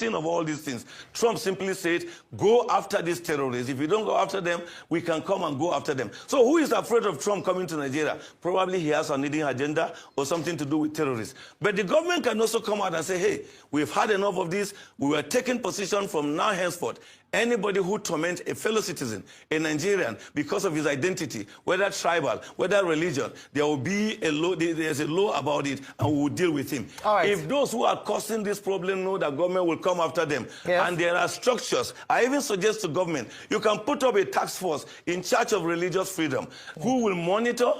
of all these things. Trump simply said, go after these terrorists. If you don't go after them, we can come and go after them. So who is afraid of Trump coming to Nigeria? Probably he has an hidden agenda or something to do with terrorists. But the government can also come out and say, hey, we've had enough of this. We were taking position from now henceforth. Anybody who torments a fellow citizen, a Nigerian, because of his identity, whether tribal, whether religion, there will be a law, there's a law about it, and we will deal with him. Right. If those who are causing this problem know that government will come after them, yes. and there are structures, I even suggest to government, you can put up a task force in charge of religious freedom, who will monitor,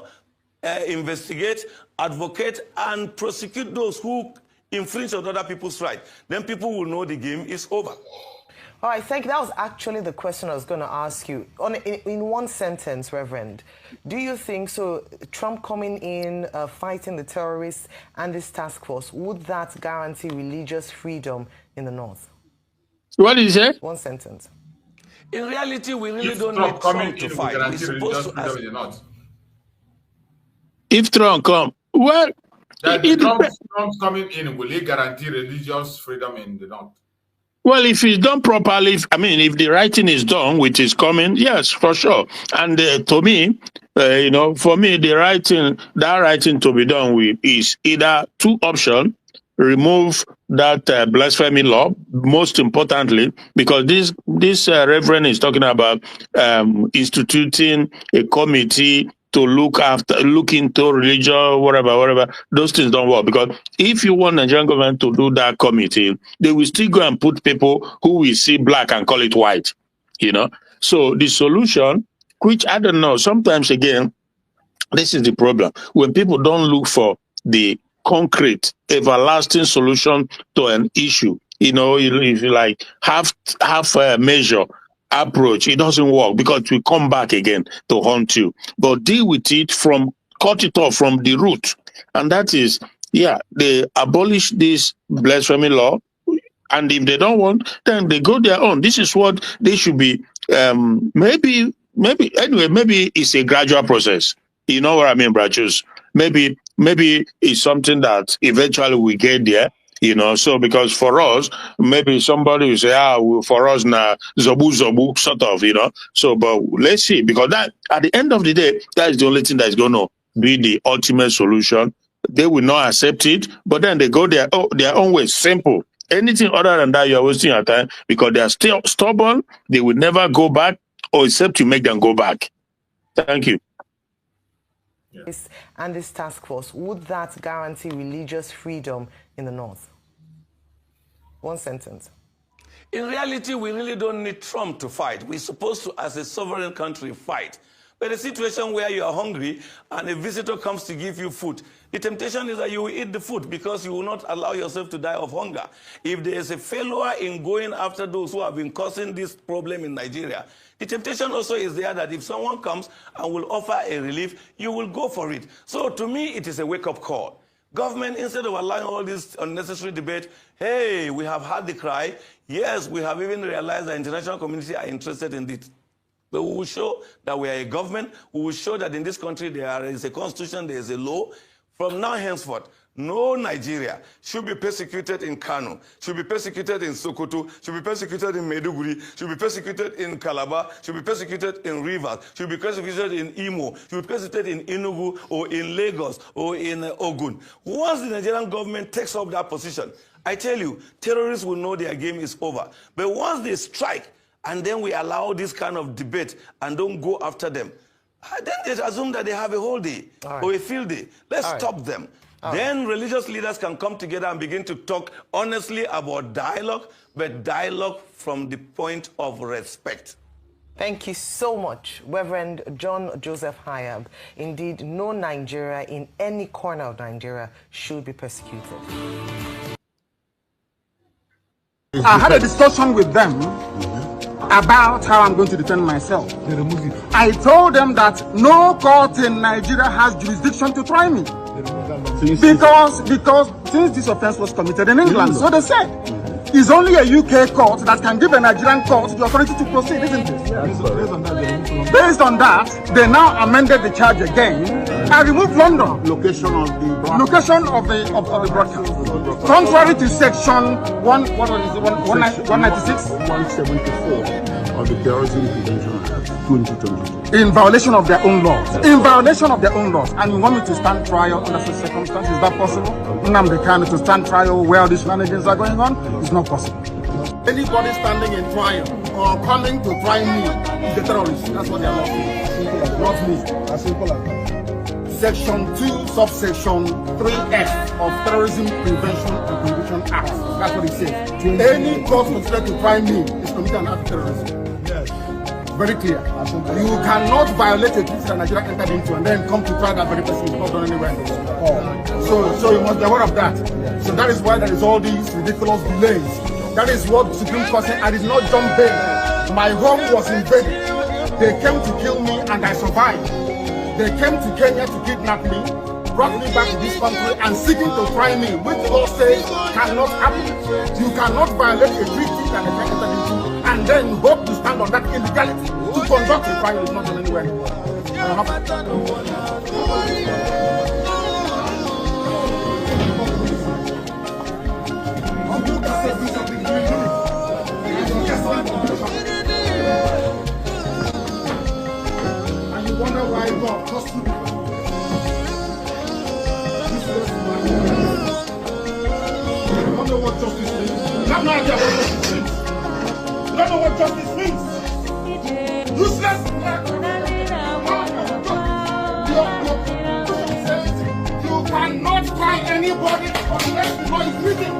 investigate, advocate, and prosecute those who infringe on other people's rights. Then people will know the game is over. All right, thank you. That was actually the question I was going to ask you. In one sentence, Reverend, do you think, so Trump coming in, fighting the terrorists and this task force, would that guarantee religious freedom in the North? What did you say? One sentence. In reality, we really don't need Trump to fight. We're supposed to ask... in the North. If Trump come, well... Trump's coming in, will he guarantee religious freedom in the North? Well, if it's done properly, if the writing is done, which is coming, yes, for sure. And to me, for me, that writing to be done with is either two options: remove that blasphemy law, most importantly, because this reverend is talking about instituting a committee to look into religion, whatever. Those things don't work, because if you want Nigerian government to do that committee, they will still go and put people who will see black and call it white, So the solution, which I don't know, sometimes again, this is the problem. When people don't look for the concrete, everlasting solution to an issue, if you like half a measure approach, it doesn't work, because it will come back again to haunt you. But deal with it cut it off from the root. And that is, they abolish this blasphemy law. And if they don't want, then they go their own. This is what they should be. Maybe it's a gradual process. You know what I mean, Brachus? Maybe it's something that eventually we get there. So because for us, maybe somebody will say, for us now, zobu, sort of, So, but let's see, because that, at the end of the day, that is the only thing that is going to be the ultimate solution. They will not accept it, but then they go their own way. Simple. Anything other than that, you're wasting your time, because they are still stubborn. They will never go back, or except you make them go back. Thank you. And this task force, would that guarantee religious freedom in the North? One sentence. In reality, we really don't need Trump to fight. We're supposed to, as a sovereign country, fight. But a situation where you are hungry and a visitor comes to give you food, the temptation is that you will eat the food, because you will not allow yourself to die of hunger. If there is a failure in going after those who have been causing this problem in Nigeria, the temptation also is there that if someone comes and will offer a relief, you will go for it. So to me, it is a wake-up call. Government, instead of allowing all this unnecessary debate, hey, we have had the cry. Yes, we have even realized the international community are interested in this. But we will show that we are a government. We will show that in this country there is a constitution, there is a law. From now henceforth, no Nigeria should be persecuted in Kanu, should be persecuted in Sokoto, should be persecuted in Maiduguri, should be persecuted in Calabar, should be persecuted in Rivers, should be persecuted in Imo, should be persecuted in Enugu or in Lagos or in Ogun. Once the Nigerian government takes up that position, I tell you, terrorists will know their game is over. But once they strike, and then we allow this kind of debate and don't go after them, then they assume that they have a whole day or a field day. Let's stop them. Then religious leaders can come together and begin to talk honestly about dialogue, but dialogue from the point of respect. Thank you so much, Reverend John Joseph Hayab. Indeed, no Nigeria in any corner of Nigeria should be persecuted. I had a discussion with them about how I'm going to defend myself. I told them that no court in Nigeria has jurisdiction to try me. Because since this offense was committed in England, so they said, it's only a UK court that can give a Nigerian court the authority to proceed, isn't it? Based on that, they now amended the charge again. I removed London. Location of the broadcast. Contrary to section 196? 174 of the Terrorism Prevention Act 2022. In violation of their own laws. In violation of their own laws. And you want me to stand trial under such circumstances? Is that possible? Nnamdi Kanu to stand trial where these shenanigans are going on? It's not possible. Anybody standing in trial or coming to try me is a terrorist. That's what they are not saying. Not me. As simple as that. Section 2, subsection 3F of Terrorism Prevention and Prohibition Act. That's what it says. Any court considered to try me is committing an act of terrorism. Yes. Very clear. You cannot violate a treaty that Nigeria entered into and then come to try that very person. It's not done anywhere in the world. So you must be aware of that. So that is why there is all these ridiculous delays. That is what Supreme Court said. I did not jump bail. My home was invaded. They came to kill me and I survived. They came to Kenya to kidnap me, brought me back to this country and seeking to try me, which law says cannot happen. You cannot violate a treaty that the entered into and then hope to stand on that illegality. To conduct a trial is not done anywhere in the world. And you wonder why God trust you. You don't know what justice means. You have no idea what justice means. You don't know what justice means. Useless. You cannot try anybody unless the law is written.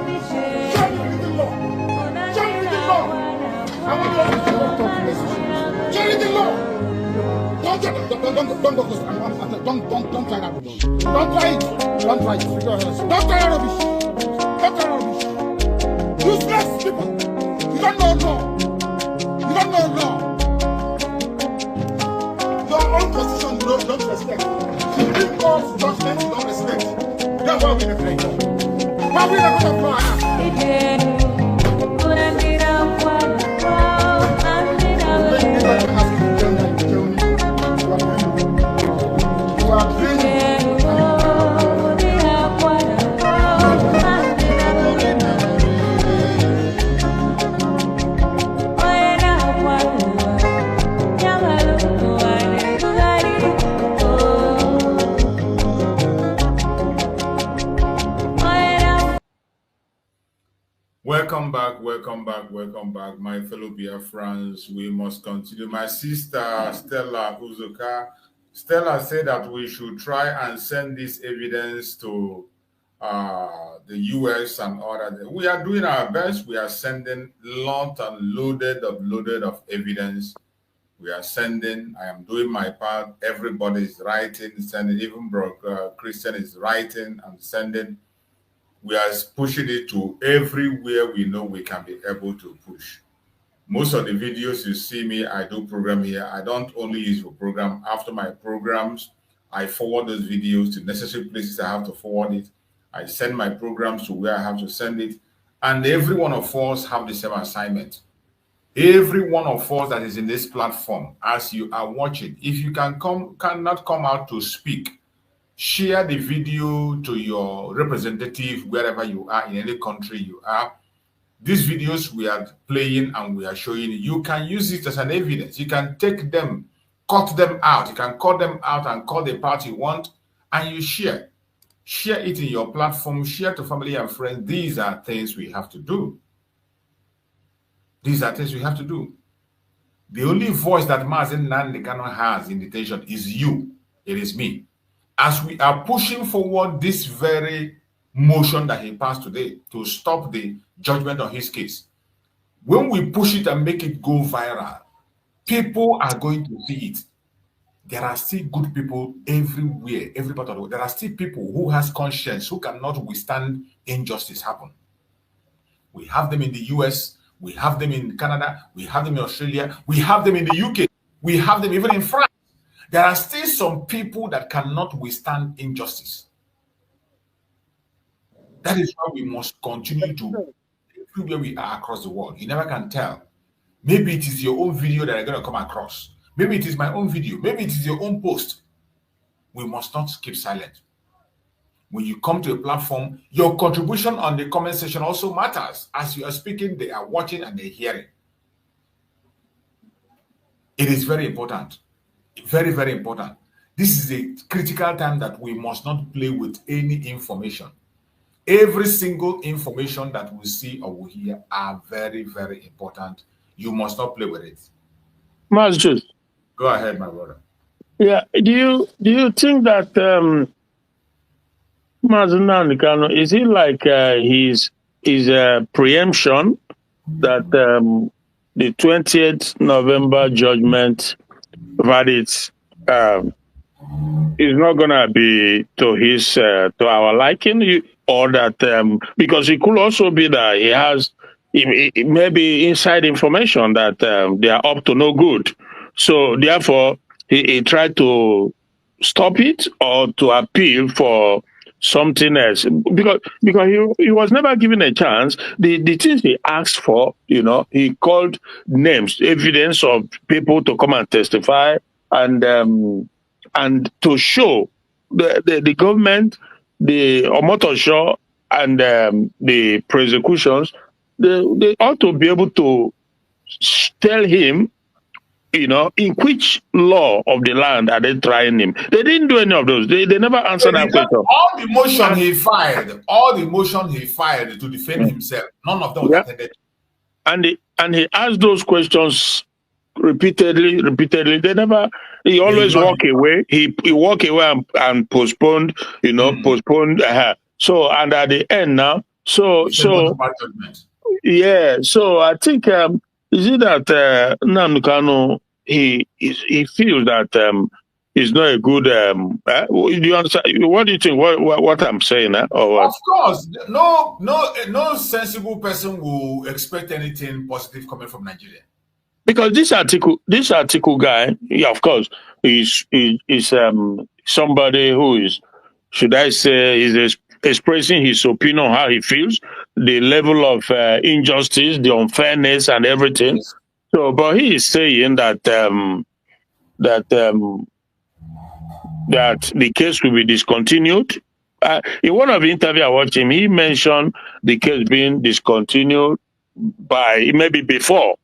Show me the written law. Show me the written law. I want you to talk to this. Show me the law. Don't try that. Don't try it. Don't try it. Don't try rubbish. Don't try rubbish. Useless people. You don't know law. You don't know law. Your own position you don't respect. Supreme Court's judgment you don't respect. That's why we're afraid. Why we're not going to fly? Welcome back, my fellow Biafrans. We must continue. My sister, Stella Uzoka. Stella said that we should try and send this evidence to the US and other. We are doing our best. We are sending lot and loaded of evidence. We are sending. I am doing my part. Everybody is writing, sending. Even Christian is writing and sending. We are pushing it to everywhere we know we can be able to push. Most of the videos you see me, I do program here. I don't only use for program. After my programs, I forward those videos to necessary places I have to forward it. I send my programs to where I have to send it. And every one of us have the same assignment. Every one of us that is in this platform, as you are watching, if you cannot come out to speak, share the video to your representative wherever you are, in any country you are. These videos we are playing and we are showing you can use it as an evidence. You can take them, cut them out. You can cut them out and call the part you want, and you share. Share it in your platform. Share to family and friends. These are things we have to do. These are things we have to do. The only voice that MAZI NNAMDI KANU has in detention is you. It is me. As we are pushing forward this very motion that he passed today to stop the judgment on his case, when we push it and make it go viral, people are going to see it. There are still good people everywhere, every part of the world. There are still people who has conscience, who cannot withstand injustice happen. We have them in the US, we have them in Canada, we have them in Australia, we have them in the UK, we have them even in France. There are still some people that cannot withstand injustice. That is why we must continue to, everywhere we are across the world. You never can tell. Maybe it is your own video that are going to come across. Maybe it is my own video. Maybe it is your own post. We must not keep silent. When you come to a platform, your contribution on the comment section also matters. As you are speaking, they are watching and they're hearing. It is very important. Very, very important. This is a critical time that we must not play with any information. Every single information that we see or we hear are very, very important. You must not play with it. Master, Go ahead, my brother. yeah. Do you think that MAZI NNAMDI KANU, is it like his preemption that the 20th November judgment verdict is not gonna be to his to our liking, or that because it could also be that he has maybe inside information that they are up to no good, so therefore he tried to stop it or to appeal for something else, because he was never given a chance. The things he asked for, he called names, evidence of people to come and testify, and to show the government, the Omotosho, and the prosecutions, they ought to be able to tell him, in which law of the land are they trying him? They didn't do any of those. They never answered that question. All the motion he filed to defend himself, none of them was attended. And he asked those questions repeatedly. They never. He always walk away. He walk away and postponed. Postponed. So, and at the end now, yeah. So I think is it that NNAMDI KANU he feels that is not a good. Do you understand? What do you think? What I'm saying? Or what? Of course, no sensible person will expect anything positive coming from Nigeria. Because this article guy, yeah, of course, is somebody who is, should I say, is expressing his opinion on how he feels, the level of injustice, the unfairness, and everything. Yes. So, but he is saying that that the case will be discontinued. In one of the interviews I watched him, he mentioned the case being discontinued by maybe before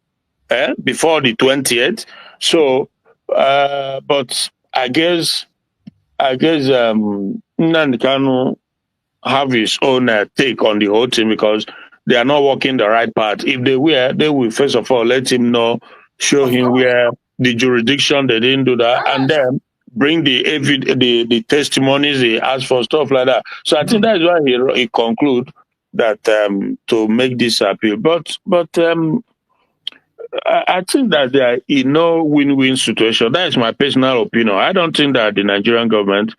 the 20th. So, but I guess NNAMDI KANU have his own take on the whole thing, because they are not walking the right path. If they were, they will first of all let him know, show him where the jurisdiction they didn't do that, and then bring the testimonies he asked for, stuff like that. So I think that is why he conclude that to make this appeal. But I think that they are in no win-win situation. That is my personal opinion. I don't think that the Nigerian government,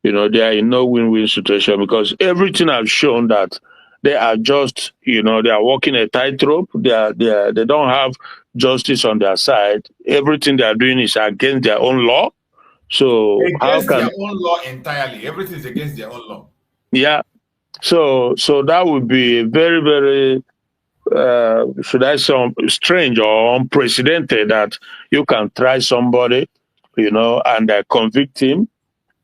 they are in no win-win situation, because everything I've shown that they are just, they are walking a tightrope. They don't have justice on their side. Everything they are doing is against their own law. So against their own law entirely. Everything is against their own law. Yeah. So that would be very, very should I say strange or unprecedented that you can try somebody, and convict him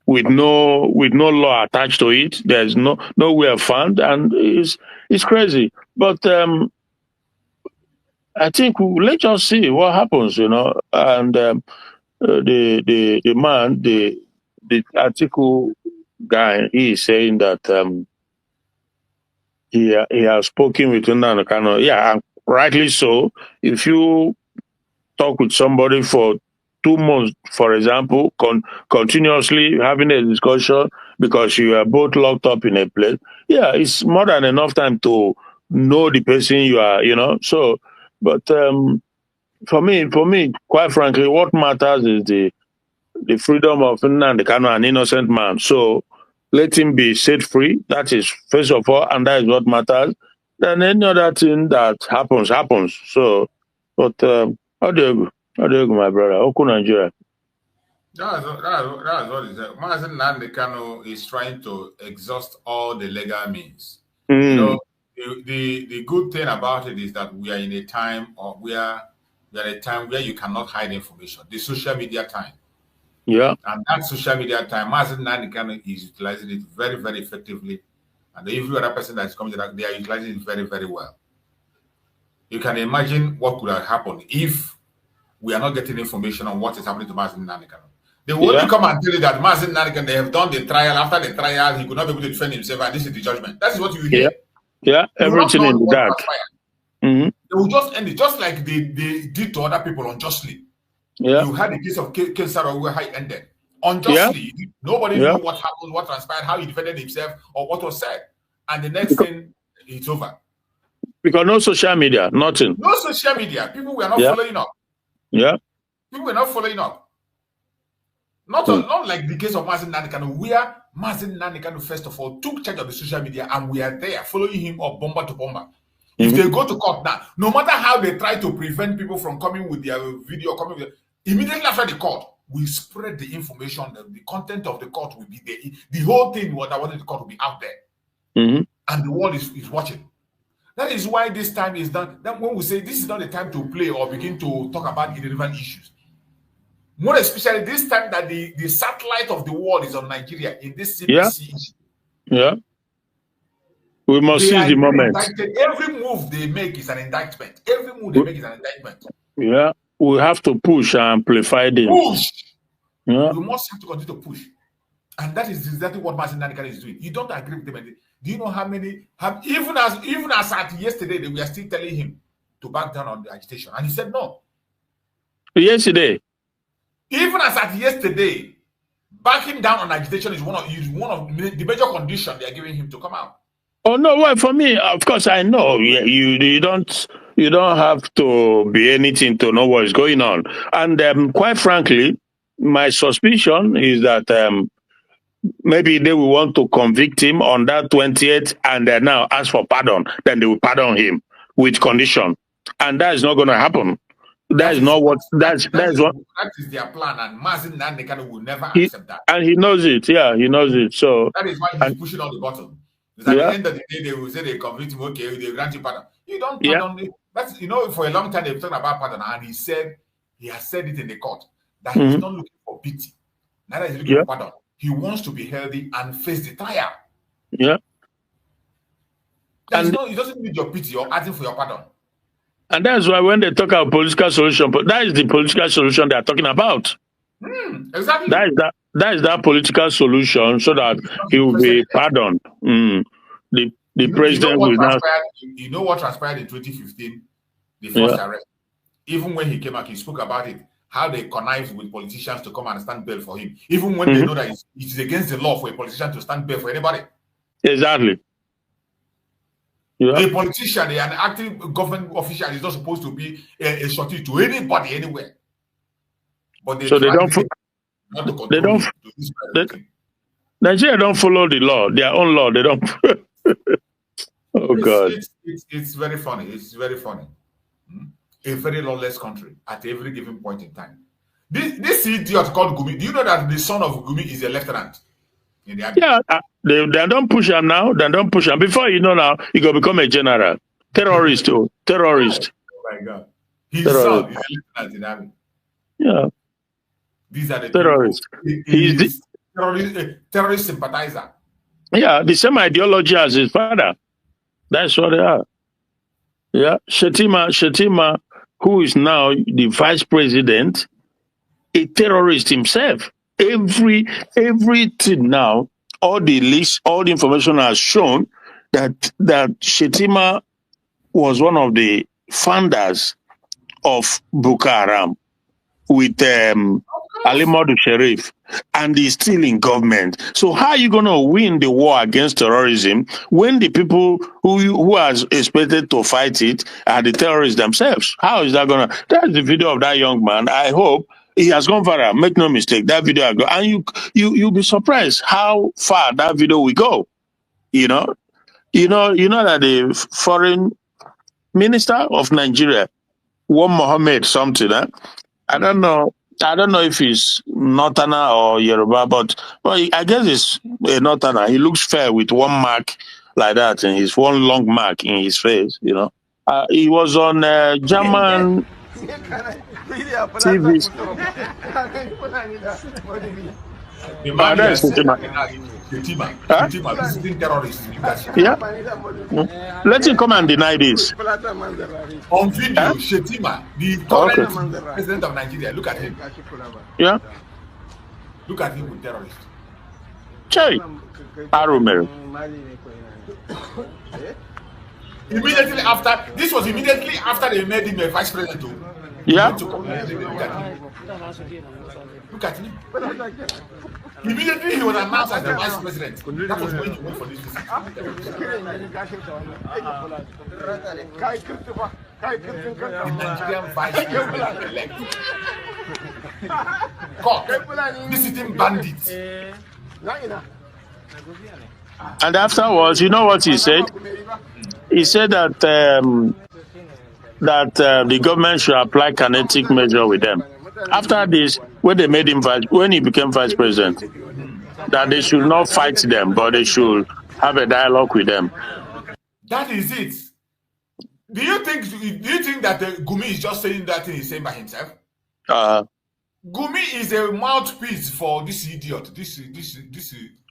with no law attached to it. There's nowhere found, and it's crazy. But I think let's just see what happens, And the man, the article guy, he is saying that he has spoken with NNAMDI KANU. Yeah, and rightly so. If you talk with somebody for 2 months, for example, continuously having a discussion because you are both locked up in a place, yeah, it's more than enough time to know the person you are, So, but for me, quite frankly, what matters is the freedom of NNAMDI KANU, an innocent man. So let him be set free. That is first of all, and that is what matters. Then any other thing that happens. So, but how do you go, my brother? Oku Nigeria. That's what he said. MAZI NNAMDI KANU is trying to exhaust all the legal means. The good thing about it is that we are in a time where you cannot hide information. The social media time. Yeah. And that social media time, MAZI NNAMDI KANU is utilizing it very, very effectively. And every other person that's coming to that, they are utilizing it very, very well. You can imagine what could have happened if we are not getting information on what is happening to MAZI NNAMDI KANU. They will only come and tell you that MAZI NNAMDI KANU, they have done the trial. After the trial, he could not be able to defend himself, and this is the judgment. That is what you hear. Yeah, everything in the dark. They will just end it, just like they did to other people unjustly. Yeah. You had the case of Kensara where it ended. Unjustly. Yeah. Nobody knew what happened, what transpired, how he defended himself, or what was said. And the next thing, it's over. Because no social media, nothing. No social media. People were not following up. Yeah. People were not following up. Not like the case of MAZI NNAMDI KANU, where MAZI NNAMDI KANU, first of all, took charge of the social media, and we are there following him up bomber to bomber. If they go to court now, no matter how they try to prevent people from coming with their video, immediately after the court, we spread the information. The content of the court will be there. The whole thing, what I wanted the court will be out there. And the world is watching. That is why this time is done. That when we say this is not the time to play or begin to talk about irrelevant issues. More especially this time that the satellite of the world is on Nigeria in this CBC issue. Yeah. We must seize the moment. Every move they make is an indictment. Every move they make is an indictment. Yeah. We have to push and amplify them. Push. Yeah. We must have to continue to push. And that is exactly what MAZI NNAMDI KANU is doing. You don't agree with them. Do you know how many even as at yesterday, we are still telling him to back down on the agitation. And he said no. Yesterday. Even as at yesterday, backing down on agitation is one of the major conditions they are giving him to come out. Oh no, well, for me, of course, I know you don't have to be anything to know what is going on. And quite frankly, my suspicion is that maybe they will want to convict him on that 20th and then now ask for pardon. Then they will pardon him with condition, and that is not going to happen. That is their plan, and MAZI NNAMDI KANU will never accept that. And he knows it. Yeah, he knows it. So that is why he's pushing on the button. At the end of the day, they will say they convict him. Okay, they grant you pardon. You don't pardon. That's for a long time they've talked about pardon, and he has said it in the court that he's not looking for pity. Neither is he looking for pardon. He wants to be healthy and face the trial. Yeah. He doesn't need your pity or asking for your pardon. And that's why when they talk about political solution, that is the political solution they are talking about. Exactly. That is that political solution, so that he will be pardoned. The president will now. You know what transpired in 2015? The first arrest. Even when he came out, he spoke about it. How they connived with politicians to come and stand bail for him. Even when they know that it is against the law for a politician to stand bail for anybody. Exactly. Yeah. A politician, an active government official, is not supposed to be a shorty to anybody anywhere. But they Nigeria don't follow the law, their own law. They don't. God. It's very funny. It's very funny. A very lawless country at every given point in time. This idiot called Gumi. Do you know that the son of Gumi is a lieutenant in the army? Yeah, they don't push him now. They don't push him. Before you know now, he gonna become a general. Terrorist too. Terrorist. Oh my God. His son is a lieutenant in the army. Yeah. These are the terrorists. He's terrorist sympathizer. Yeah, the same ideology as his father. That's what they are. Yeah, Shetima, who is now the vice president, a terrorist himself. Everything now, all the lists, all the information has shown that Shetima was one of the founders of Boko Haram with Ali Modu Sharif, and he's still in government. So how are you going to win the war against terrorism when the people who are expected to fight it are the terrorists themselves? How is that going to... That's the video of that young man. I hope he has gone viral. Make no mistake, that video will go. And you'll be surprised how far that video will go. You know that the foreign minister of Nigeria, one Mohammed something, I don't know if he's Northerner or Yoruba, but I guess it's a Northerner. He looks fair with one mark like that, and his one long mark in his face, He was on German. TV. The man That you are is saying Shetima. Huh? Shetima, visiting terrorists in Uganda. Yeah. Let him come and deny this. On video, Huh? Shetima, the Okay. current president of Nigeria, look at him. Yeah. Look at him with terrorists. Chey. Arumel. Immediately after, this was immediately after they made him a vice president. Yeah. Look at him. Immediately he was announced as the vice president. That was when he went for this visit. The Nigerian vice president elect. God, visiting bandits. And afterwards, you know what he said? He said that the government should apply kinetic measure with them. After this, when they made him when he became vice president, that they should not fight them, but they should have a dialogue with them. That is it. Do you think that Gumi is just saying that thing he's saying by himself? Gumi is a mouthpiece for this idiot. This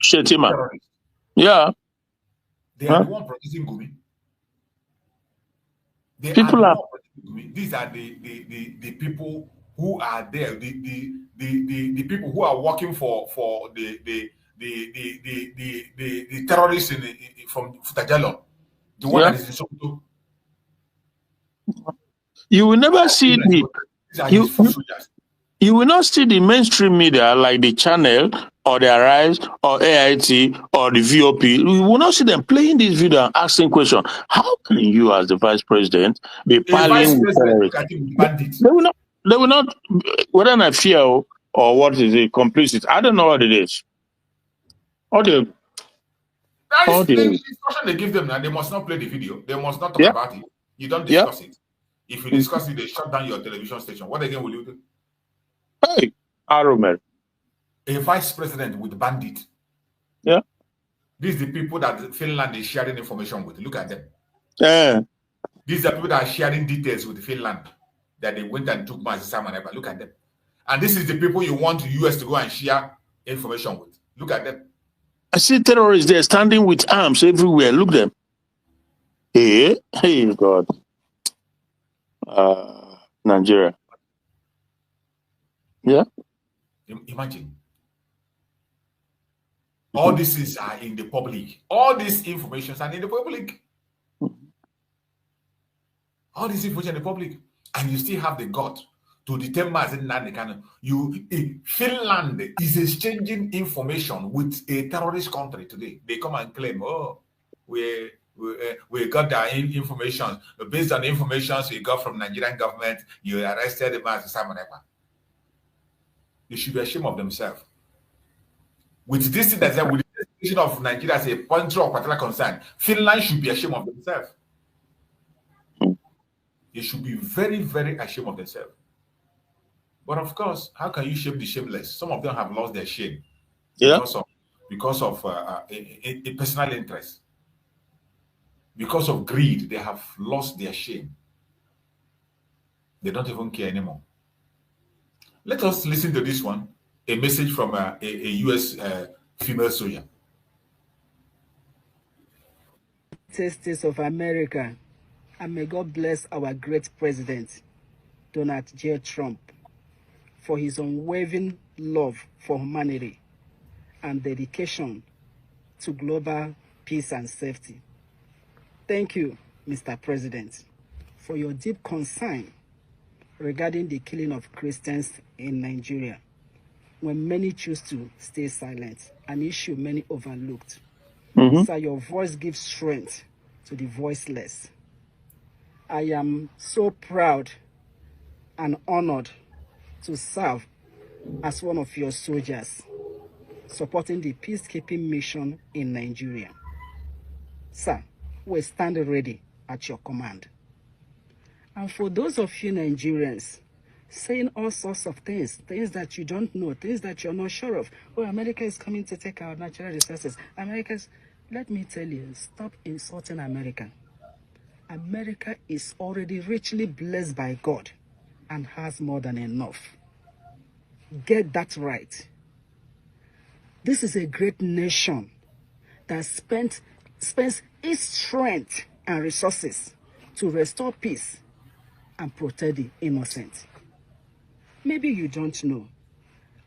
Shetima. terrorist. Yeah. They are the one protecting Gumi. People are. These are the people who are there. The people who are working for the terrorists from Futajalo. The one that is in Sokoto. You will never see you will not see the mainstream media like the Channel or the Arise or AIT or the VOP. You will not see them playing this video and asking questions. How can you, as the vice president, be piling with terrorists? They will not, whether I fear or what is it, complicity. I don't know what it is. The instruction they give them now, they must not play the video. They must not talk about it. You don't discuss it. If you discuss it, they shut down your television station. What again will you do? Hey, Arumel. A vice president with bandit. Yeah. These are the people that Finland is sharing information with. Look at them. Yeah. These are people that are sharing details with Finland that they went and took MAZI NNAMDI. Look at them. And this is the people you want the US to go and share information with. Look at them. I see terrorists there standing with arms everywhere. Look at them. Hey, God. Nigeria. Yeah. Imagine. All these things are in the public. All these informations are in the public. All this information in the public. And you still have the gut to determine MAZI NNAMDI KANU. Finland is exchanging information with a terrorist country today. They come and claim, oh, we got our information. Based on the information we got from Nigerian government, you arrested MAZI NNAMDI. They should be ashamed of themselves. With this thing that's with the decision of Nigeria as a country of particular concern, Finland should be ashamed of themselves. They should be very, very ashamed of themselves. But of course, how can you shame the shameless? Some of them have lost their shame because of a personal interest. Because of greed, they have lost their shame. They don't even care anymore. Let us listen to this one, a message from a U.S. female soldier. States of America, and may God bless our great president, Donald J. Trump, for his unwavering love for humanity and dedication to global peace and safety. Thank you, Mr. President, for your deep concern regarding the killing of Christians in Nigeria, when many choose to stay silent, an issue many overlooked. So your voice gives strength to the voiceless. I am so proud and honored to serve as one of your soldiers, supporting the peacekeeping mission in Nigeria. Sir, we stand ready at your command. And for those of you Nigerians saying all sorts of things that you don't know, things that you're not sure of, oh, America is coming to take our natural resources. Let me tell you, stop insulting America. America is already richly blessed by God and has more than enough. Get that right. This is a great nation that spends its strength and resources to restore peace and protect the innocent. Maybe you don't know.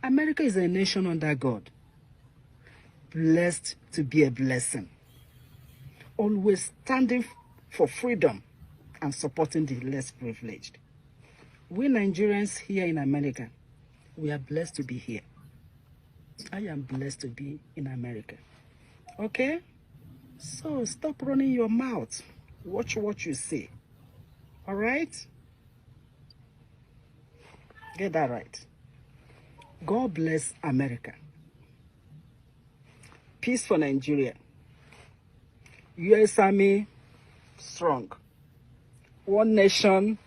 America is a nation under God, blessed to be a blessing, always standing for freedom and supporting the less privileged. We Nigerians here in America, we are blessed to be here. I am blessed to be in America. Okay? So stop running your mouth. Watch what you say. All right? Get that right. God bless America. Peace for Nigeria. US Army, strong. One nation,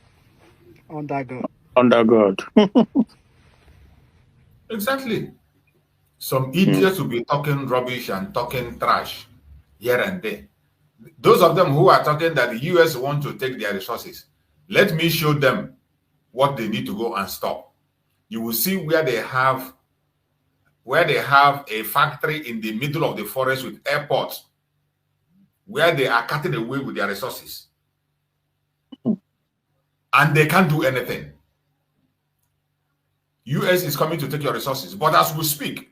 under God. Under God. Exactly. Some idiots will be talking rubbish and talking trash here and there. Those of them who are talking that the US want to take their resources, let me show them what they need to go and stop. You will see where they have a factory in the middle of the forest with airports, where they are cutting away with their resources. And they can't do anything. US is coming to take your resources. But as we speak,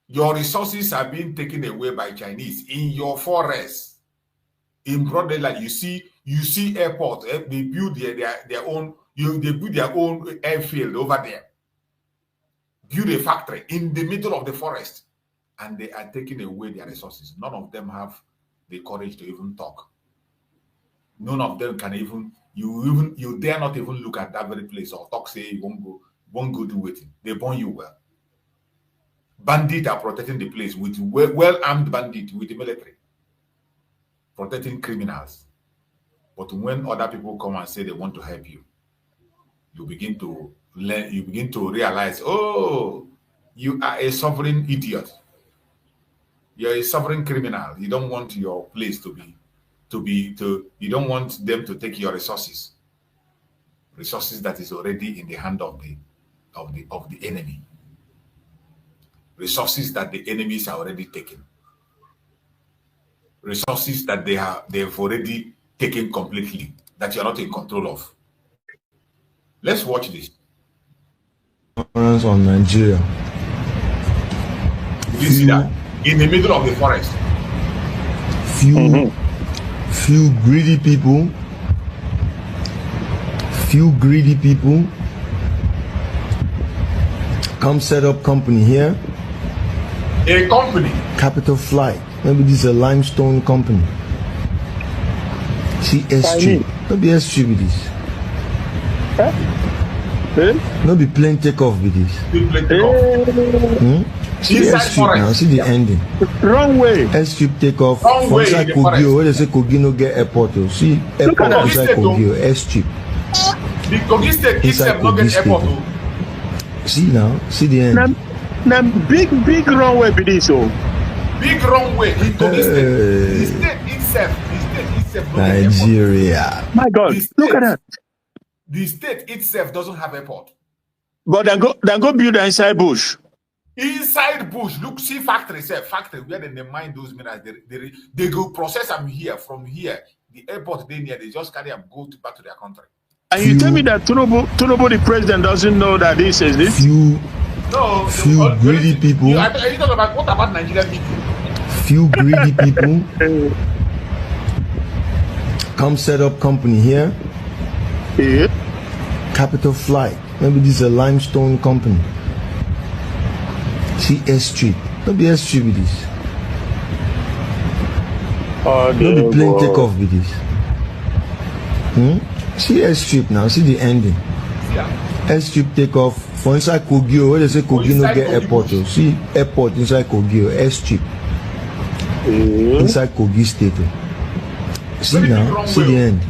your resources are being taken away by Chinese in your forests. In broad daylight, you see airports. They build their own. They build their own airfield over there. Build a factory in the middle of the forest, and they are taking away their resources. None of them have the courage to even talk. None of them can even. You dare not even look at that very place or talk. Say you won't go do it. They burn you well. Bandits are protecting the place with well-armed bandits with the military, protecting criminals. But when other people come and say they want to help you, you begin to learn. You begin to realize, oh, you are a sovereign idiot. You're a sovereign criminal. You don't want your place to be. You don't want them to take your resources that is already in the hand of the enemy, resources that the enemies are already taken, resources that they've already taken completely, that you're not in control of. Let's watch this. On Nigeria. You see that in the middle of the forest. Few greedy people come set up company here. A company. Capital Flight. Maybe this is a limestone company. See S-Strip. Not be S-Strip with this. Not be plane takeoff with this. See S-Strip now. See the ending. Wrong way. S-Strip takeoff. Wrong way. Inside Kogio. Where they say Kogi no get airport. See airport inside Kogio. S-Strip. The Kogi state itself no get airport. See now. See the end. Now big wrong way be this. Big wrong way. In Kogi state. The state itself no Nigeria. My God, look at that. The state itself doesn't have airport. But then go build inside bush. Inside bush, look, see factory where they mine those minerals. They go process them here. From here, the airport they near, they just carry them back to their country. And you tell me that Tinubu, the president, doesn't know that this is this? Few greedy people. Are you talking about what about Nigerian people? Few greedy people come set up company here. Yeah. Capital Flight. Maybe this is a limestone company. See S-Strip. Not be S-Strip with this. Not be plane takeoff with this. See S-Strip now. See the ending. S-Strip takeoff. For inside Kogio, where they say Kogi no get airport. See airport inside Kogio. S-Strip. Inside Kogi State. See now. See the end.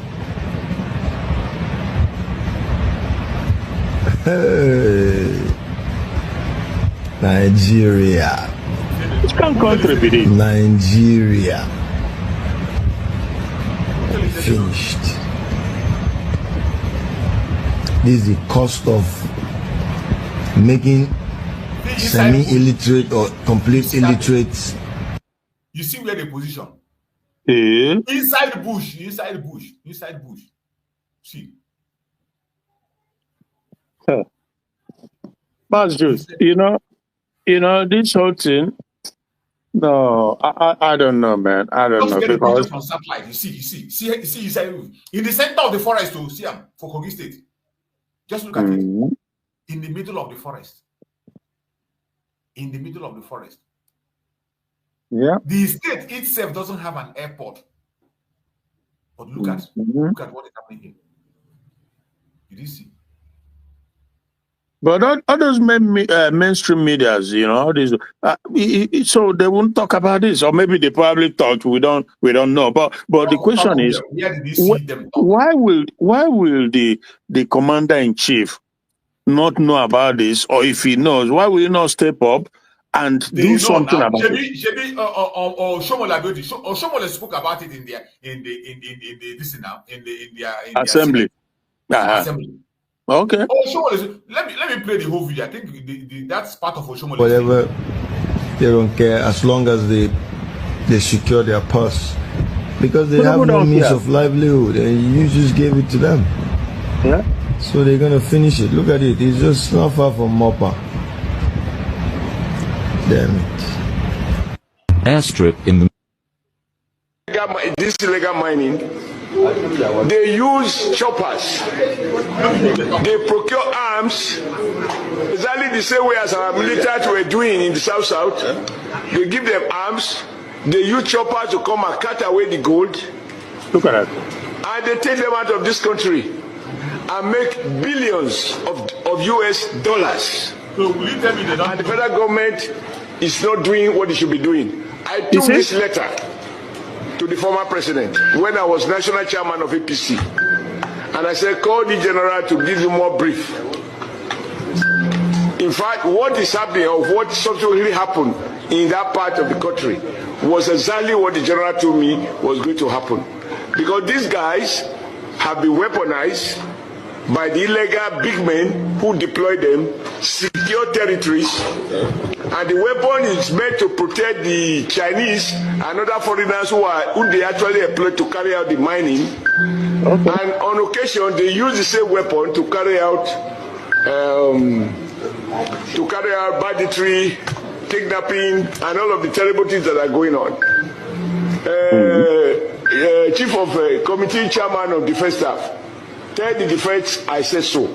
Nigeria. Which country be this? Nigeria. Finished. this is the cost of making semi-illiterate or complete illiterate. You see where the position? Yeah. Inside bush. See. That's just, you know, this whole thing. No, I don't know, man. I don't know, Get the because from satellite. You see inside in the center of the forest to see them for Kogi State. Just look at it. In the middle of the forest. Yeah. The state itself doesn't have an airport. But look at what is happening here. Did you see? But all those mainstream medias, you know, all these, so they won't talk about this, or maybe they probably thought we don't know. But the question is, where did you see them talk? why will the commander in chief not know about this, or if he knows, why will he not step up and do something about it? Shomole spoke about it in their assembly. Assembly. Okay. Oshomole, let me play the whole video. I think that's part of Oshomole. Whatever, they don't care as long as they secure their purse, because they have no means of livelihood, and you just gave it to them. Yeah. So they're gonna finish it. Look at it. It's just not far from Mopa. Damn it. Airstrip in the this illegal mining, they use choppers, they procure arms, exactly the same way as our military were doing in the south. They give them arms, they use choppers to come and cut away the gold. Look at that. And they take them out of this country and make billions of US dollars. So will you tell me they don't? And the federal government is not doing what it should be doing. I took this letter to the former president when I was national chairman of APC, and I said, call the general to give you more brief. In fact, what is happening, or what subsequently happened in that part of the country, was exactly what the general told me was going to happen. Because these guys have been weaponized by the illegal big men who deploy them, secure territories, and the weapon is meant to protect the Chinese and other foreigners who they actually employ to carry out the mining. Okay. And on occasion, they use the same weapon to carry out banditry, kidnapping, and all of the terrible things that are going on. Chief of Committee Chairman of Defense Staff, tell the defense I said so.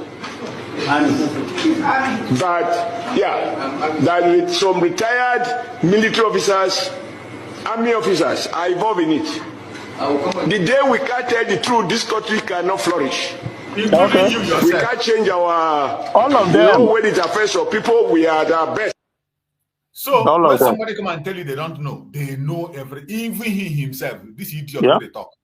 That with some retired military officers, army officers are involved in it. The day we can't tell the truth, this country cannot flourish. Okay. We can't change our all of them. When it affects our people, we are the best. So when somebody come and tell you they don't know, they know everything. Even he himself, this idiot, they talk.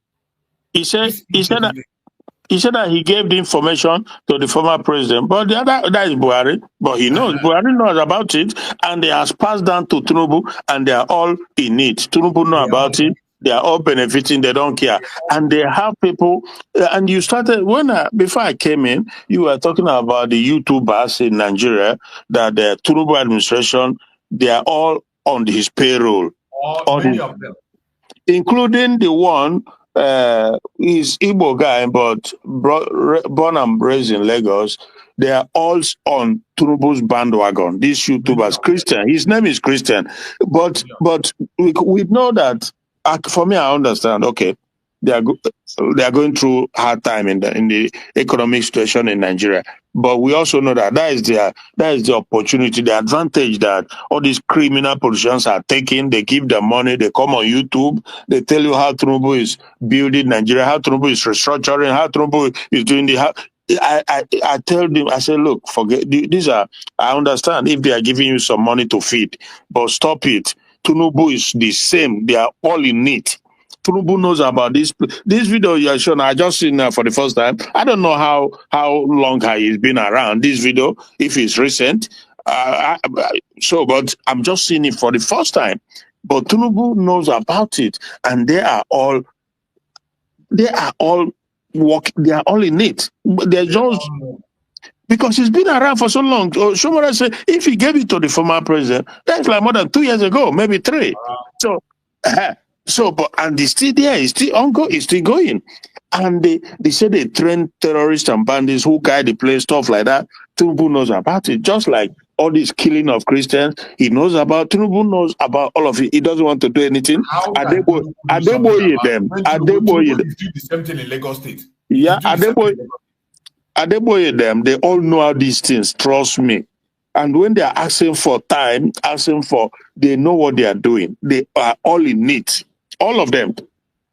He said that he gave the information to the former president, but the other, that is Buhari, but he knows, Buhari knows about it, and they has passed down to Tinubu, and they are all in it. Tinubu know about it, they are all benefiting, they don't care. And they have people, and you started, before I came in, you were talking about the YouTubers in Nigeria, that the Tinubu administration, they are all on his payroll. Many of them. Including the one, he's Igbo guy, but born and raised in Lagos. They are all on Tinubu's bandwagon. These YouTubers, Christian. His name is Christian, but we know that. For me, I understand. Okay, they are going through hard time in the economic situation in Nigeria. But we also know that is the opportunity, the advantage that all these criminal politicians are taking. They give them money, they come on YouTube, they tell you how Tinubu is building Nigeria, how Tinubu is restructuring, how Tinubu is doing I tell them, I say, look, forget these are. I understand if they are giving you some money to feed, but stop it. Tinubu is the same. They are all in it. Tinubu knows about this video you are showing. I just seen for the first time. I don't know how long he's been around. This video, if it's recent, but I'm just seeing it for the first time. But Tinubu knows about it, and they are all working. They are all in it. They're just because it's been around for so long. Somebody said if he gave it to the former president, that's like more than 2 years ago, maybe 3. So, and it's still there, it's still ongoing, it's still going. And they say they train terrorists and bandits who guide the place, stuff like that. Tinubu knows about it, just like all this killing of Christians. He knows about. Tinubu knows about all of it. He doesn't want to do anything. Adeboye them. Adeboye them. The same thing in Lagos State. Yeah, Adeboye them. They all know how these things. Trust me. And when they are asking for time, they know what they are doing. They are all in it. All of them.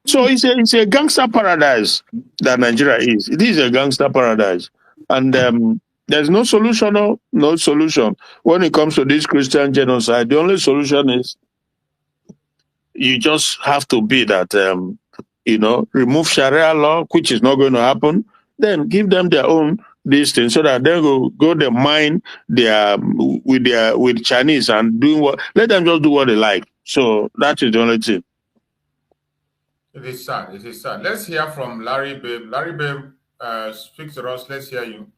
So it's a gangster paradise that Nigeria is. It is a gangster paradise. And there's no solution, no solution. When it comes to this Christian genocide, the only solution is you just have to be that, remove Sharia law, which is not going to happen. Then give them their own this thing so that they go their mind with Chinese and doing let them just do what they like. So that is the only thing. It is sad. It is sad. Let's hear from Larry Babe. Larry Babe, speak to us. Let's hear you.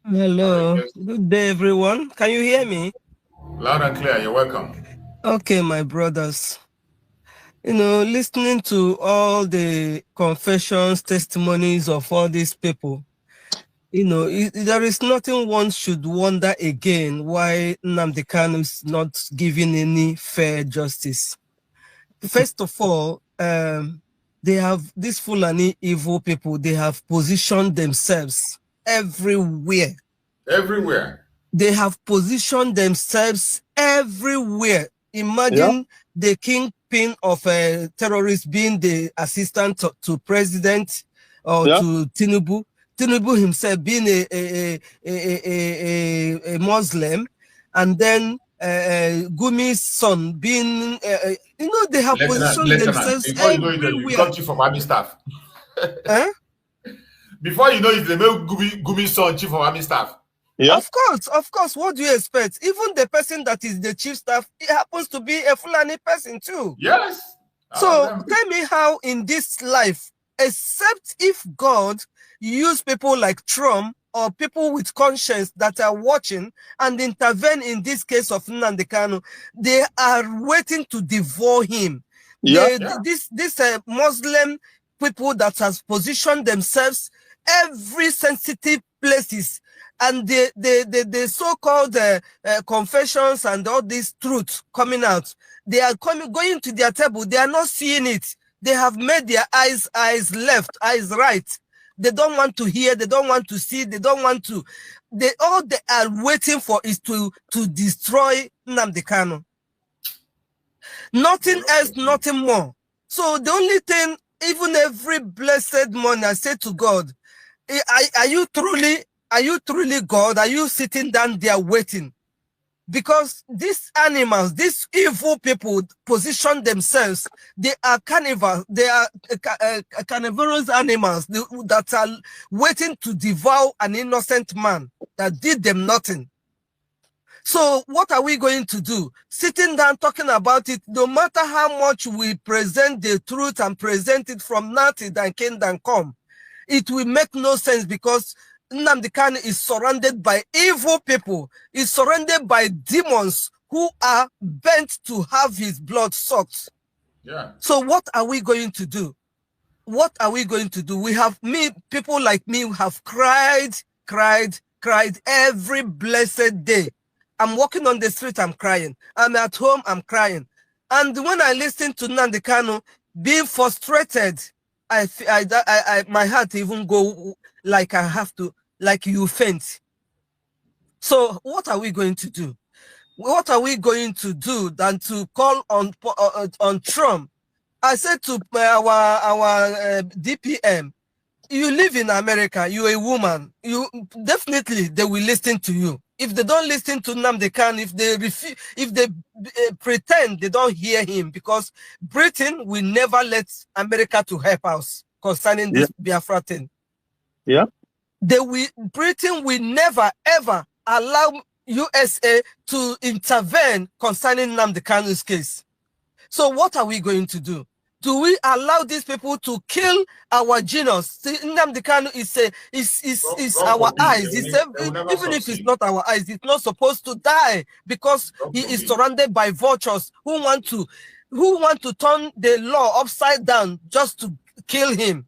Hello. Good day, everyone. Can you hear me? Loud and clear. You're welcome. Okay, my brothers. Listening to all the confessions, testimonies of all these people, there is nothing one should wonder again why Nnamdi Kanu is not giving any fair justice. First of all, they have these Fulani evil people, they have positioned themselves everywhere. Everywhere. They have positioned themselves everywhere. Imagine the kingpin of a terrorist being the assistant to president or to Tinubu. Tinubu himself being a Muslim, and then Gumi's son being, they have positioned themselves everywhere. You got chief of army staff. Before you know it, they make Gumi's son chief of army staff. Yeah. Of course. What do you expect? Even the person that is the chief staff, it happens to be a Fulani person too. Yes. So tell me how in this life, except if God use people like Trump or people with conscience that are watching and intervene in this case of Nnamdi Kanu, they are waiting to devour him. This Muslim people that has positioned themselves every sensitive places, and the so-called confessions and all these truths coming out, they are going to their table. They are not seeing it. They have made their eyes left, eyes right. They don't want to hear. They don't want to see. They don't want to. All they are waiting for is to destroy Nnamdi Kanu. Nothing else, nothing more. So the only thing, even every blessed morning, I say to God, are you truly God? Are you sitting down there waiting? Because these animals, these evil people position themselves. They are carnivores. They are carnivorous animals that are waiting to devour an innocent man that did them nothing. So what are we going to do? Sitting down talking about it, no matter how much we present the truth and present it from nothing and kingdom come, it will make no sense, because Nnamdi Kanu is surrounded by evil people, is surrounded by demons who are bent to have his blood sucked. Yeah. So what are we going to do? What are we going to do? People like me have cried every blessed day. I'm walking on the street, I'm crying. I'm at home, I'm crying. And when I listen to Nnamdi Kanu being frustrated, my heart even go like I have to, like you faint. So what are we going to do? What are we going to do than to call on Trump? I said to our DPM, you live in America, you're a woman, definitely they will listen to you. If they don't listen to Nnamdi Kanu, if they pretend they don't hear him, because Britain will never let America to help us concerning this Biafra thing. Yeah. Britain will never ever allow USA to intervene concerning Nnamdi Kanu's case. So what are we going to do? Do we allow these people to kill our genius? Nnamdi Kanu is our eyes. Even if it's not our eyes, it's not supposed to die because he is surrounded by vultures who want to turn the law upside down just to kill him.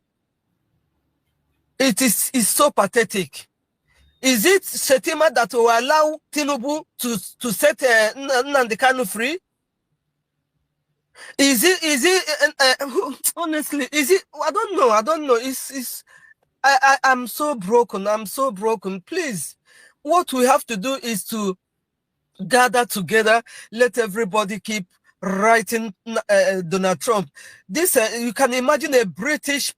It's so pathetic. Is it Shetima that will allow Tinubu to set Nnamdi Kanu free? Is it honestly, is it? I don't know. I'm so broken. Please, what we have to do is to gather together, let everybody keep writing Donald Trump. This you can imagine a British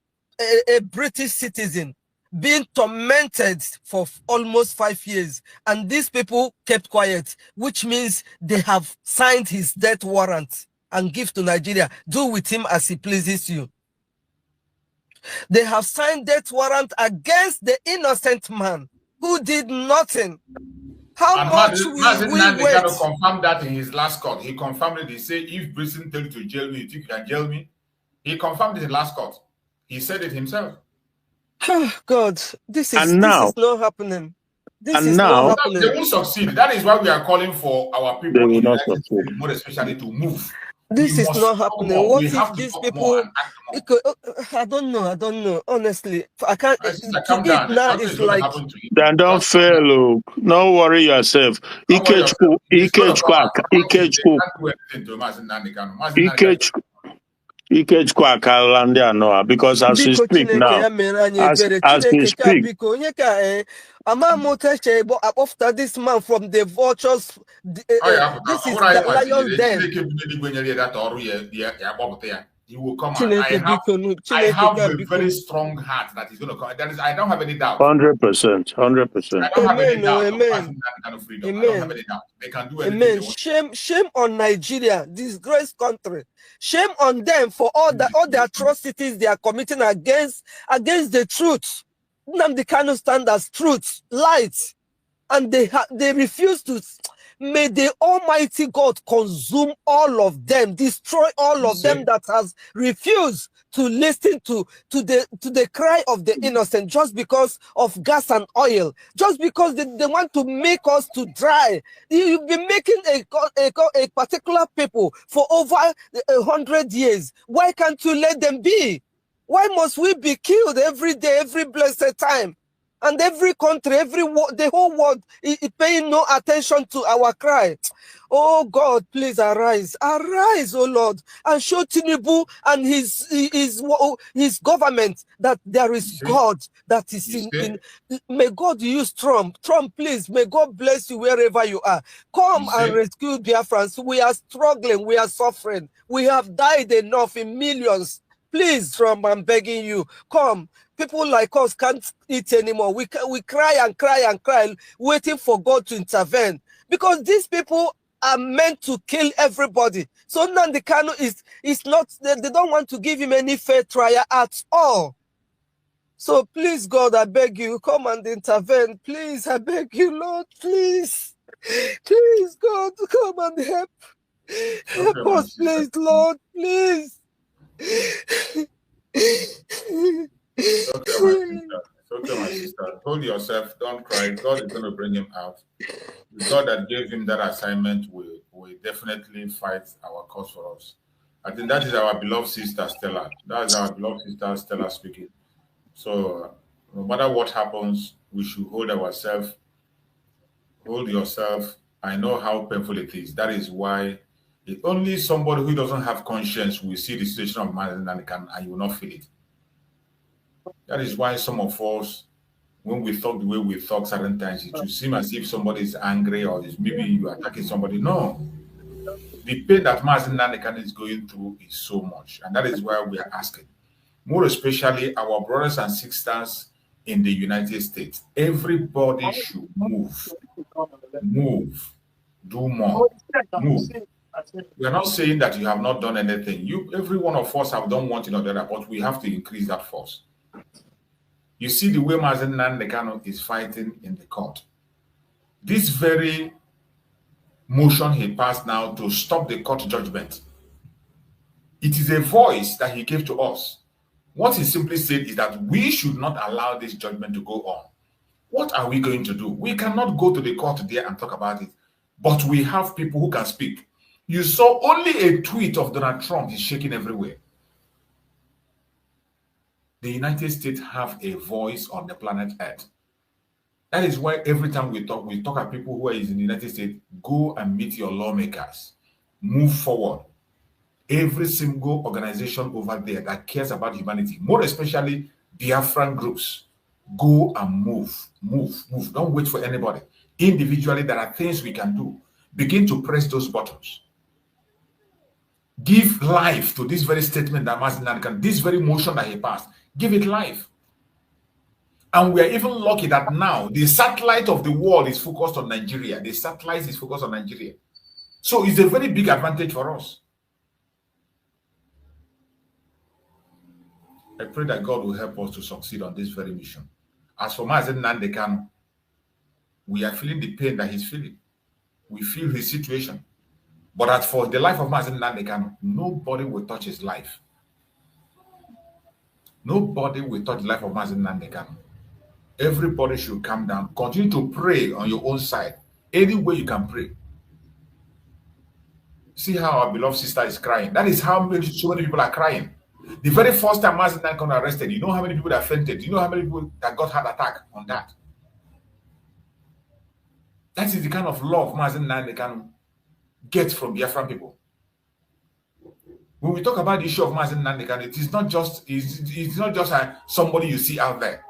citizen being tormented for almost 5 years, and these people kept quiet, which means they have signed his death warrant and give to Nigeria. Do with him as he pleases you. They have signed death warrant against the innocent man who did nothing. How much will we wait? He confirmed that in his last court. He confirmed it. He said, if Britain tells you to jail me, you think you can jail me? He confirmed it in last court. He said it himself. God, this is not happening. This is not happening. They won't succeed. That is why we are calling for our people in the United States, more especially, to move. This is not happening. What if these people? I don't know. Honestly, I can't. Calm down. Now it's like. Then don't fail. Look, no worry yourself. Because as we speak now, as we speak, after this man from the vultures, this is the lion den. He will come out. I have a very strong heart that is going to come. I don't have any doubt. 100%. I don't have any doubt. Amen. I don't have any doubt. They can do anything. Amen. Shame on Nigeria, disgraced country. Shame on them for all the atrocities they are committing against the truth. Nnamdi Kanu stand as truth, light, and they refuse to. May the Almighty God consume all of them, destroy all of them that has refused to listen to the cry of the innocent just because of gas and oil, just because they want to make us to dry. You've been making a particular people for over 100 years. Why can't you let them be? Why must we be killed every day, every blessed time? And every country, the whole world is paying no attention to our cry. Oh God, please arise, oh Lord, and show Tinubu and his government that there is God that is in. May God use Trump. Trump, please, may God bless you wherever you are. Come and rescue Biafrans. We are struggling, we are suffering. We have died enough in millions. Please, Trump, I'm begging you, come. People like us can't eat anymore. We cry and cry and cry, waiting for God to intervene. Because these people are meant to kill everybody. So Nnamdi Kanu is not, they don't want to give him any fair trial at all. So please, God, I beg you, come and intervene. Please, I beg you, Lord, please. Please, God, come and help. Help us, please, Lord, please. It's okay, my sister. Hold yourself. Don't cry. God is going to bring him out. The God that gave him that assignment will definitely fight our cause for us. I think that is our beloved sister, Stella. That is our beloved sister, Stella, speaking. So no matter what happens, we should hold ourselves. Hold yourself. I know how painful it is. That is why only somebody who doesn't have conscience will see the situation of man and you will not feel it. That is why some of us, when we talk the way we talk certain times, it will seem as if somebody is angry or maybe you are attacking somebody. No. The pain that MAZI NNAMDI KANU is going through is so much. And that is why we are asking. More especially our brothers and sisters in the United States. Everybody should move. Move. Do more. Move. We are not saying that you have not done anything. Every one of us have done one thing or the other, but we have to increase that force. You see the way MAZI NNAMDI KANU is fighting in the court. This very motion he passed now to stop the court judgment. It is a voice that he gave to us. What he simply said is that we should not allow this judgment to go on. What are we going to do? We cannot go to the court there and talk about it, but we have people who can speak. You saw only a tweet of Donald Trump is shaking everywhere. The United States have a voice on the planet Earth. That is why every time we talk at people who are in the United States, go and meet your lawmakers. Move forward. Every single organization over there that cares about humanity, more especially Biafran groups, go and move. Don't wait for anybody. Individually, there are things we can do. Begin to press those buttons. Give life to this very statement that MAZI NNAMDI KANU, this very motion that he passed. Give it life. And we are even lucky that now the satellite of the world is focused on Nigeria. The satellite is focused on Nigeria. So it's a very big advantage for us. I pray that God will help us to succeed on this very mission. As for MAZI NNAMDI KANU, we are feeling the pain that he's feeling. We feel his situation. But as for the life of MAZI NNAMDI KANU, nobody will touch his life. Nobody will touch the life of MAZI NNAMDI KANU. Everybody should calm down. Continue to pray on your own side. Any way you can pray. See how our beloved sister is crying. That is how so many people are crying. The very first time MAZI NNAMDI KANU arrested, you know how many people that fainted? You know how many people that got heart attack on that? That is the kind of love MAZI NNAMDI KANU gets from Biafran people. When we talk about the issue of MAZI NNAMDI KANU, it's not just somebody you see out there.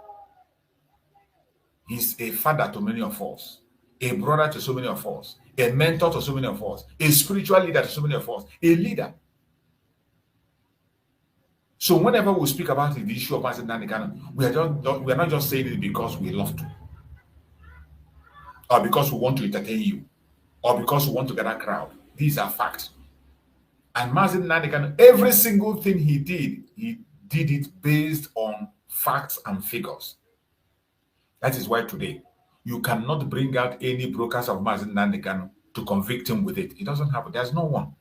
He's a father to many of us, a brother to so many of us, a mentor to so many of us, a spiritual leader to so many of us, a leader. So whenever we speak about the issue of MAZI NNAMDI KANU, we are not just saying it because we love to, or because we want to entertain you, or because we want to get a crowd. These are facts. And MAZI NNAMDI KANU, every single thing he did it based on facts and figures. That is why today you cannot bring out any brokers of MAZI NNAMDI KANU to convict him with it. It doesn't happen. There's no one.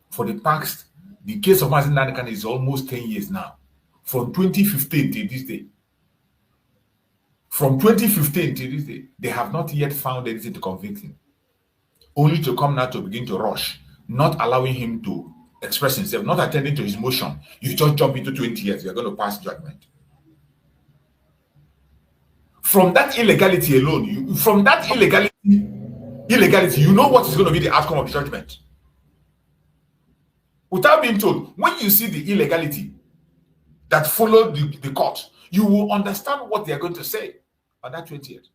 For the past, the case of MAZI NNAMDI KANU is almost 10 years now. From 2015 to this day. From 2015 to this day, they have not yet found anything to convict him. Only to come now to begin to rush, not allowing him to express himself, not attending to his motion. You just jump into 20 years, you're going to pass judgment. From that illegality alone, you know what is going to be the outcome of the judgment. Without being told, when you see the illegality that followed the court, you will understand what they are going to say on that 20th.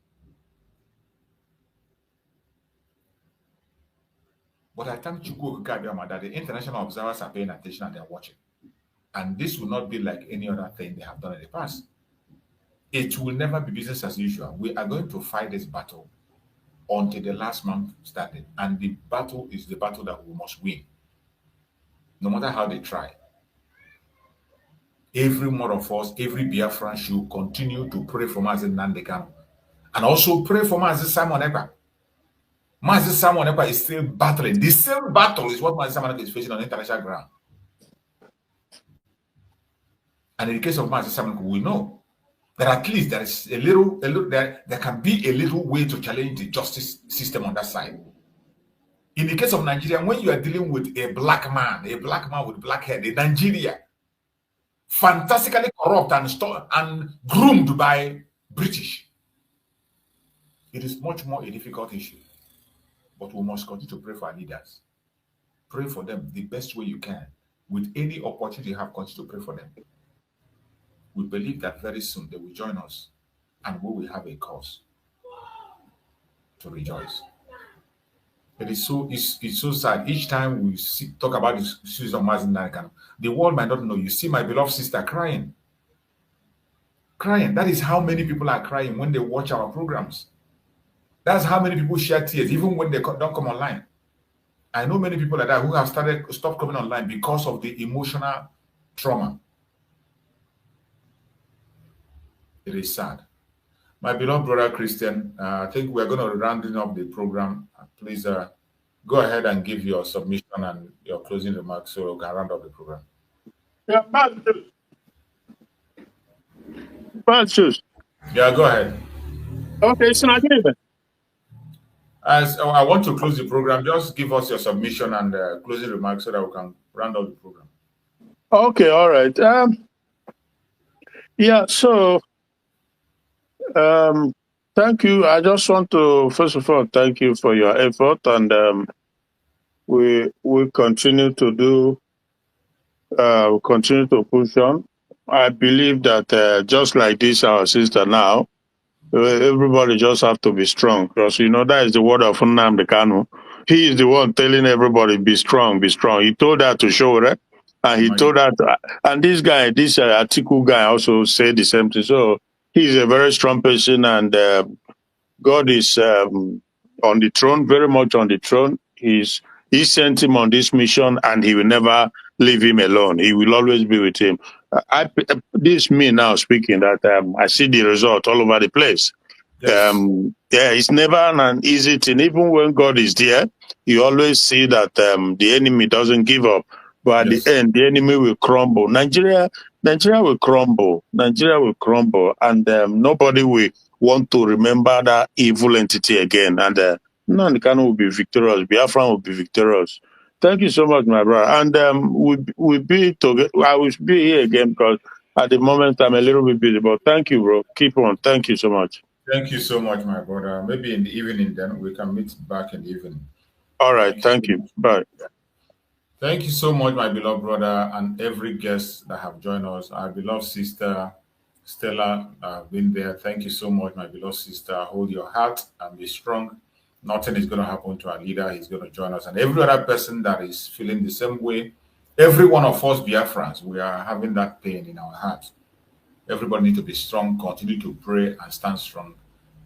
But I thank Chukwu that the international observers are paying attention and they're watching. And this will not be like any other thing they have done in the past. It will never be business as usual. We are going to fight this battle until the last month started. And the battle is the battle that we must win. No matter how they try. Every one of us, every Biafran should continue to pray for MAZI NNAMDI KANU. And also pray for MAZI Simon Ekpa. MAZI Simon Ekpa is still battling. The same battle is what MAZI Simon Ekpa is facing on international ground. And in the case of MAZI Simon Ekpa, we know that at least there is there can be a little way to challenge the justice system on that side. In the case of Nigeria, when you are dealing with a black man with black hair, in Nigeria, fantastically corrupt and groomed by British, it is much more a difficult issue. But we must continue to pray for our leaders. Pray for them the best way you can. With any opportunity you have, continue to pray for them. We believe that very soon they will join us and we will have a cause to rejoice. It's so sad. Each time we talk about the issues of MAZI NNAMDI KANU, the world might not know. You see my beloved sister crying. Crying. That is how many people are crying when they watch our programs. That's how many people share tears, even when they don't come online. I know many people like that who have stopped coming online because of the emotional trauma. It is sad. My beloved brother Christian, I think we're going to round up the program. Please go ahead and give your submission and your closing remarks so we can round up the program. Yeah, Yeah, go ahead. Okay, it's not even. As I want to close the program, just give us your submission and closing remarks so that we can round up the program. Okay, all right. Yeah, so thank you. I just want to first of all thank you for your effort, and we continue to do continue to push on. I believe that just like this, our sister now, everybody just have to be strong, because you know that is the word of Nnamdi Kanu. He is the one telling everybody, be strong, be strong. He told that to Shore, and he told that, and this guy, this Atiku guy also said the same thing. So he's a very strong person, and God is on the throne, very much on the throne. He sent him on this mission, and he will never leave him alone. He will always be with him. This me now speaking that I see the result all over the place. Yes. Yeah, it's never an easy thing. Even when God is there, you always see that the enemy doesn't give up. But at the end, the enemy will crumble. Nigeria will crumble. Nigeria will crumble, and nobody will want to remember that evil entity again. And Nnamdi Kanu will be victorious. Biafra will be victorious. Thank you so much, my brother. And we'll be together. I will be here again because at the moment I'm a little bit busy. But thank you, bro. Keep on. Thank you so much. Thank you so much, my brother. Maybe in the evening, then we can meet back in the evening. All right. Thank you. Bye. Thank you so much, my beloved brother, and every guest that have joined us. Our beloved sister, Stella, been there. Thank you so much, my beloved sister. Hold your heart and be strong. Nothing is going to happen to our leader. He's going to join us. And every other person that is feeling the same way, every one of us Biafrans, we are having that pain in our hearts. Everybody needs to be strong, continue to pray and stand strong.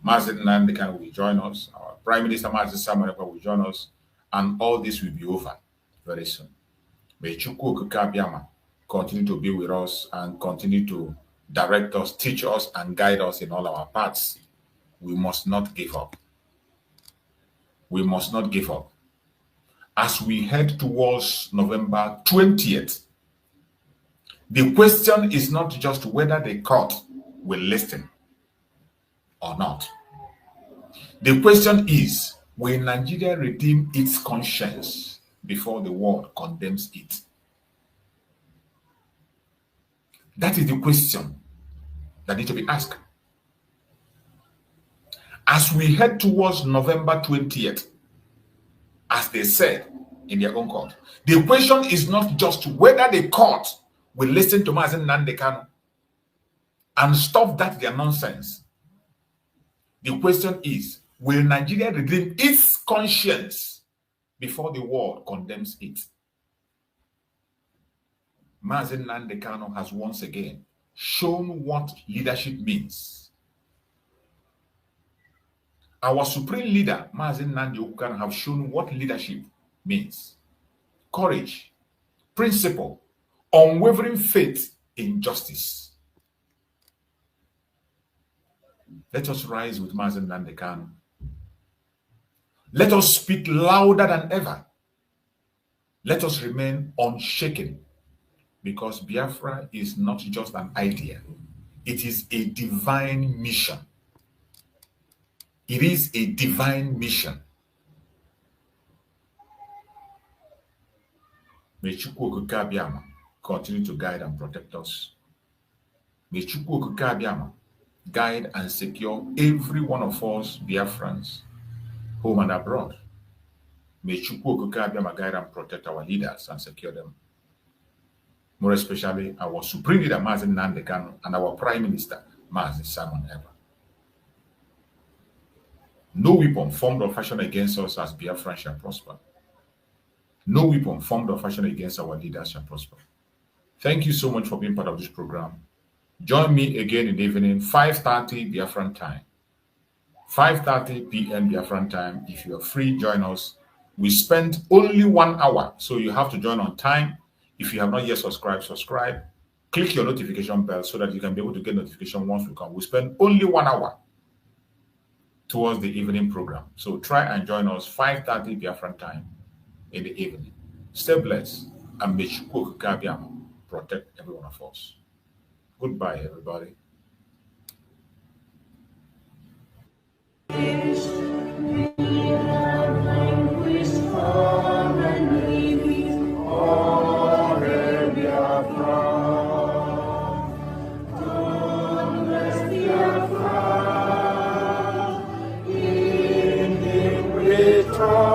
MAZI NNAMDI KANU will join us. Our Prime Minister, MAZI Samuel will join us. And all this will be over very soon. May Chukwu Okike Abiama continue to be with us and continue to direct us, teach us, and guide us in all our paths. We must not give up. We must not give up. As we head towards November 20th, the question is not just whether the court will listen or not. The question is, will Nigeria redeem its conscience before the world condemns it? That is the question that needs to be asked. As we head towards November 20th, as they said in their own court, the question is not just whether the court will listen to MAZI NNAMDI KANU and stop their nonsense. The question is, will Nigeria redeem its conscience before the world condemns it? MAZI NNAMDI KANU has once again shown what leadership means. Our supreme leader, MAZI NNAMDI KANU, have shown what leadership means. Courage, principle, unwavering faith in justice. Let us rise with MAZI NNAMDI KANU. Let us speak louder than ever. Let us remain unshaken, because Biafra is not just an idea. It is a divine mission. It is a divine mission. May Chukwu Okike Abiama continue to guide and protect us. May Chukwu Okike Abiama guide and secure every one of us Biafrans, home and abroad. May Chukwu Okike Abiama guide and protect our leaders and secure them. More especially our Supreme Leader, MAZI NNAMDI KANU, and our Prime Minister, MAZI Simon Ekpa. No weapon formed or fashioned against us as Biafran shall prosper. No weapon formed or fashioned against our leaders shall prosper. Thank you so much for being part of this program. Join me again in the evening, 5:30 Biafran time. 5:30 p.m. Biafran time. If you are free, join us. We spend only 1 hour, so you have to join on time. If you have not yet subscribed, subscribe. Click your notification bell so that you can be able to get notification once we come. We spend only 1 hour towards the evening program. So try and join us 5:30 Biafran time in the evening. Stay blessed and may Chukwu protect every one of us. Goodbye, everybody. Try